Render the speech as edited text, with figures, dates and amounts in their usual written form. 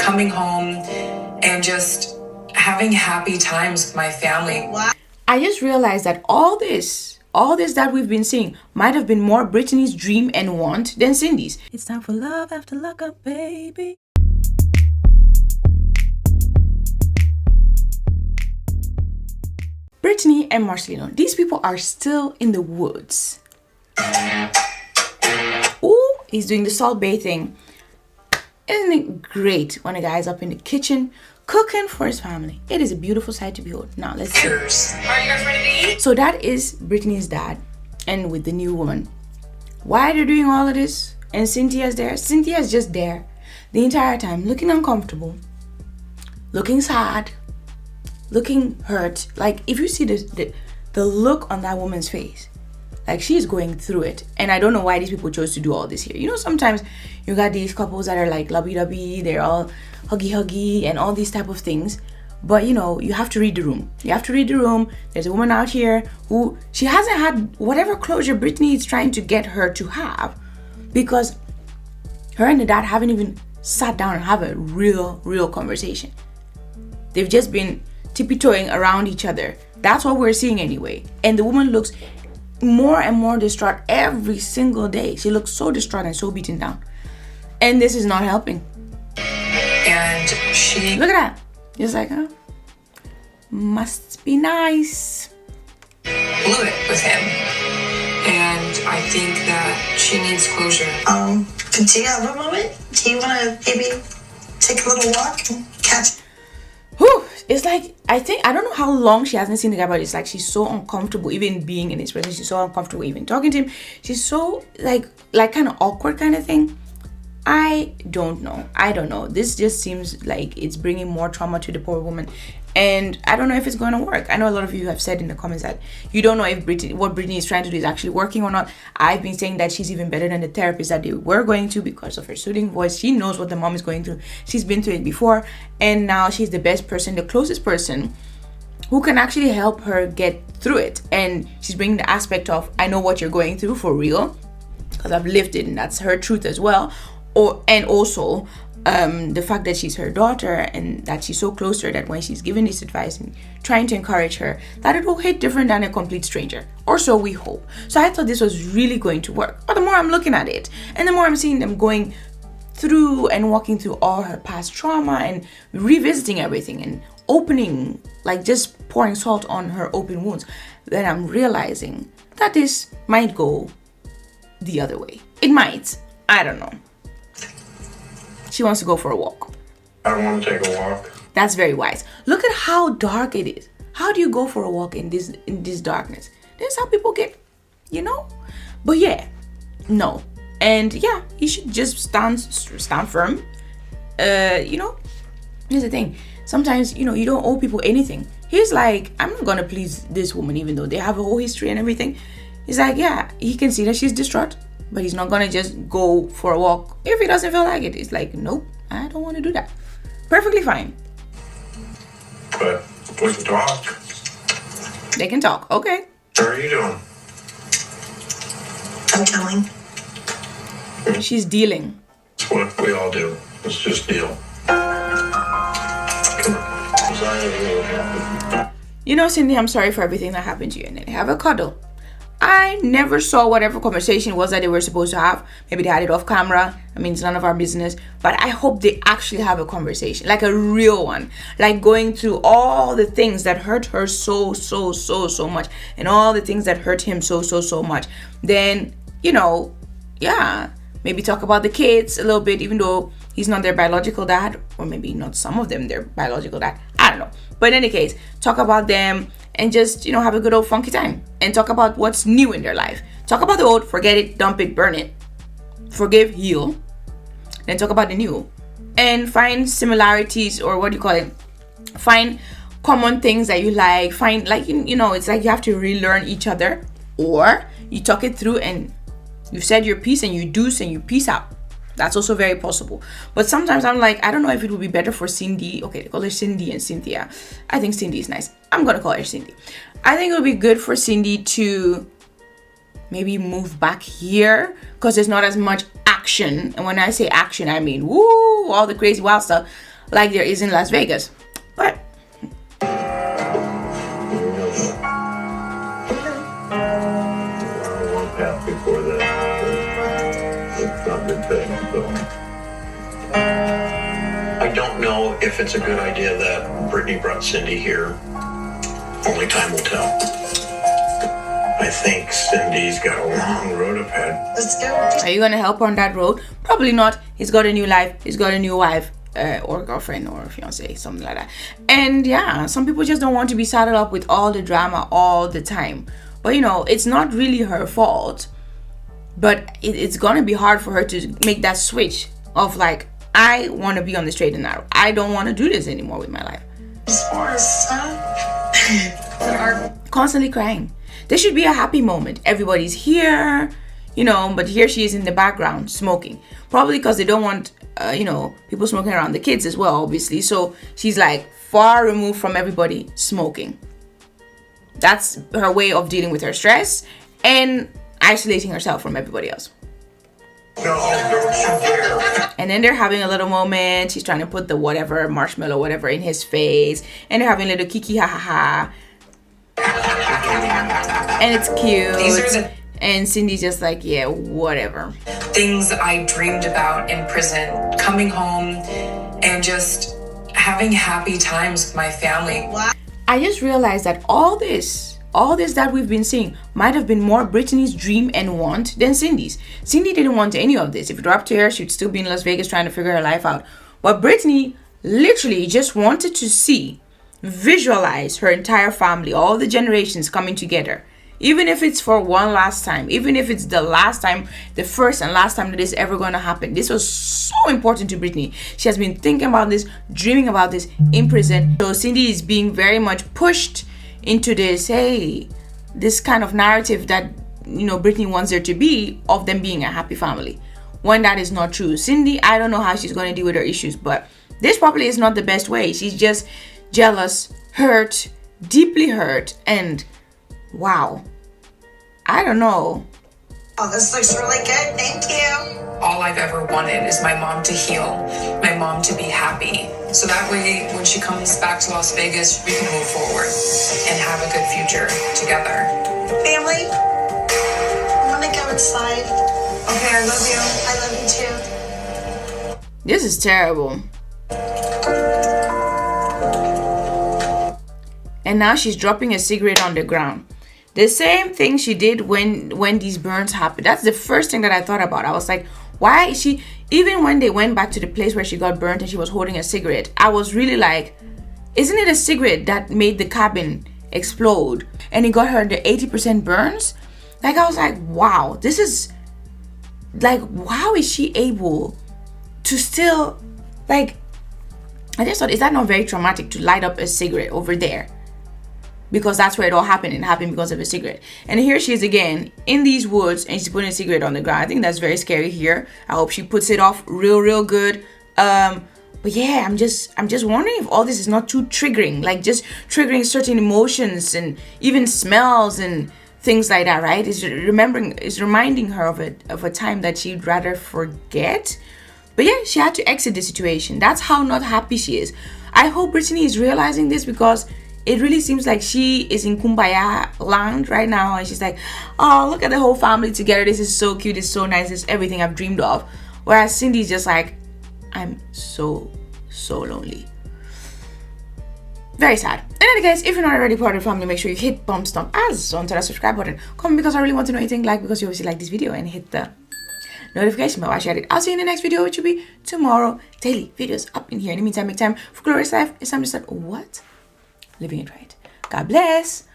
coming home and just having happy times with my family. I just realized that all this that we've been seeing might have been more Brittany's dream and want than Cindy's. It's time for love after lockup, baby. Brittany and Marcelino, these people are still in the woods. Ooh, he's doing the salt bay thing. Isn't it great when a guy's up in the kitchen cooking for his family? It is a beautiful sight to behold. Now let's see. Are you guys ready to eat? So that is Brittany's dad, and with the new woman. Why they're doing all of this? And Cynthia's there. Cynthia's just there the entire time, looking uncomfortable, looking sad, looking hurt. Like if you see the look on that woman's face, like she's going through it. And I don't know why these people chose to do all this here. You know, sometimes you got these couples that are like lovey-dovey, they're all huggy and all these type of things. But you know, you have to read the room. You have to read the room. There's a woman out here who, she hasn't had whatever closure Brittany is trying to get her to have, because her and the dad haven't even sat down and have a real conversation. They've just been tippy-toeing around each other. That's what we're seeing anyway. And the woman looks more and more distraught every single day. She looks so distraught and so beaten down. And this is not helping. And she... Look at that. Just like, huh? Must be nice. Blew it with him. And I think that she needs closure. Do you have a moment? Do you want to maybe take a little walk and catch... Whew. It's like, I don't know how long she hasn't seen the guy, but it's like she's so uncomfortable even being in his presence. She's so uncomfortable even talking to him. She's so like kind of awkward kind of thing. I don't know. This just seems like it's bringing more trauma to the poor woman. And I don't know if it's going to work. I know a lot of you have said in the comments that you don't know if what Brittany is trying to do is actually working or not. I've been saying that she's even better than the therapist that they were going to because of her soothing voice. She knows what the mom is going through. She's been through it before. And now she's the best person, the closest person who can actually help her get through it. And she's bringing the aspect of, I know what you're going through for real, because I've lived it and that's her truth as well. And also the fact that she's her daughter and that she's so close to her that when she's giving this advice and trying to encourage her, that it will hit different than a complete stranger, or so we hope. So I thought this was really going to work. But the more I'm looking at it and the more I'm seeing them going through and walking through all her past trauma and revisiting everything and opening, like just pouring salt on her open wounds, then I'm realizing that this might go the other way. It might. I don't know. She wants to go for a walk. I don't want to take a walk. That's very wise. Look at how dark it is. How do you go for a walk in this darkness? This is how people get, you know? But yeah, no. And yeah, you should just stand firm. You know, here's the thing. Sometimes, you know, you don't owe people anything. He's like, I'm not gonna please this woman even though they have a whole history and everything. He's like, yeah, he can see that she's distraught, but he's not gonna just go for a walk if he doesn't feel like it. He's like, nope, I don't want to do that. Perfectly fine. But we can talk. They can talk. Okay. How are you doing? I'm telling. She's dealing. It's what we all do. Let's just deal. You know, Cindy, I'm sorry for everything that happened to you. And then they have a cuddle. I never saw whatever conversation was that they were supposed to have. Maybe they had it off camera. I mean, it's none of our business. But I hope they actually have a conversation, like a real one. Like going through all the things that hurt her so much. And all the things that hurt him so much. Then, you know, yeah, maybe talk about the kids a little bit, even though he's not their biological dad. Or maybe not some of them, their biological dad. I don't know. But in any case, talk about them. And just, you know, have a good old funky time. And talk about what's new in their life. Talk about the old, forget it, dump it, burn it. Forgive, heal. Then talk about the new. And find similarities, or what do you call it? Find common things that you like. Find, like, you know, it's like you have to relearn each other. Or you talk it through and you said your piece and you deuce and you peace out. That's also very possible. But sometimes I'm like, I don't know if it would be better for Cindy. Okay, they call her Cindy and Cynthia. I think Cindy is nice. I'm going to call her Cindy. I think it would be good for Cindy to maybe move back here because there's not as much action. And when I say action, I mean, woo, all the crazy wild stuff. like there is in Las Vegas. But One path before that. It's not a good thing, so. I don't know if it's a good idea that Brittany brought Cindy here. Only time will tell. I think Cindy's got a long road ahead. Let's go. are you gonna help her on that road? Probably not. He's got a new life. He's got a new wife. Or girlfriend or fiance, something like that. And yeah, some people just don't want to be saddled up with all the drama all the time. But you know, it's not really her fault. But it's gonna be hard for her to make that switch of like, I want to be on the straight and narrow. I don't want to do this anymore with my life. Sports, huh? Constantly crying. There should be a happy moment. Everybody's here, you know, but here she is in the background smoking. Probably because they don't want, you know, people smoking around the kids as well, obviously. So she's like far removed from everybody smoking. That's her way of dealing with her stress and isolating herself from everybody else. No, don't you dare. And then they're having a little moment. She's trying to put the whatever, marshmallow, whatever in his face. And they're having a little kiki ha ha ha. And it's cute. These are the And Cindy's just like, yeah, whatever. things I dreamed about in prison, coming home and just having happy times with my family. I just realized that all this that we've been seeing might have been more Brittany's dream and want than Cindy's. Cindy didn't want any of this. If it were up to her, she'd still be in Las Vegas trying to figure her life out. But Brittany literally just wanted to visualize her entire family, all the generations coming together. Even if it's for one last time, even if it's the last time, the first and last time that this is ever going to happen. This was so important to Brittany. She has been thinking about this, dreaming about this in prison. So Cindy is being very much pushed into this, hey, this kind of narrative that, you know, Brittany wants there to be of them being a happy family. When that is not true. Cindy, I don't know how she's going to deal with her issues, but this probably is not the best way. She's just jealous, hurt, deeply hurt, and wow, I don't know. Oh, this looks really good. Thank you. All I've ever wanted is my mom to heal, my mom to be happy. So that way, when she comes back to Las Vegas, we can move forward and have a good future together. Family, I'm gonna go inside. Okay, I love you. I love you too. This is terrible. And now she's dropping a cigarette on the ground. The same thing she did when these burns happened. That's the first thing that I thought about. I was like, why is she, even when they went back to the place where she got burnt and she was holding a cigarette, I was really like, isn't it a cigarette that made the cabin explode and it got her the 80% burns? Like, I was like, wow, this is like, how is she able to still, like, I just thought, is that not very traumatic to light up a cigarette over there? Because that's where it all happened. It happened because of a cigarette. And here she is again in these woods and she's putting a cigarette on the ground. I think that's very scary here. I hope she puts it off real good. But yeah, I'm just wondering if all this is not too triggering, like just triggering certain emotions and even smells and things like that, right? It's reminding her of a time that she'd rather forget. But yeah, she had to exit the situation. That's how not happy she is. I hope Brittany is realizing this, because it really seems like she is in kumbaya land right now, and she's like, oh, look at the whole family together. This is so cute. It's so nice. It's everything I've dreamed of. Whereas Cindy's just like, I'm so lonely. Very sad. Anyway, guys, if you're not already part of the family, make sure you hit thumbs up as onto that subscribe button. Comment because I really want to know what you think. Like because you obviously like this video, and hit the notification bell. I shared it. I'll see you in the next video, which will be tomorrow. Daily videos up in here. In the meantime, make time for glorious life. It's time to start living it right. God bless.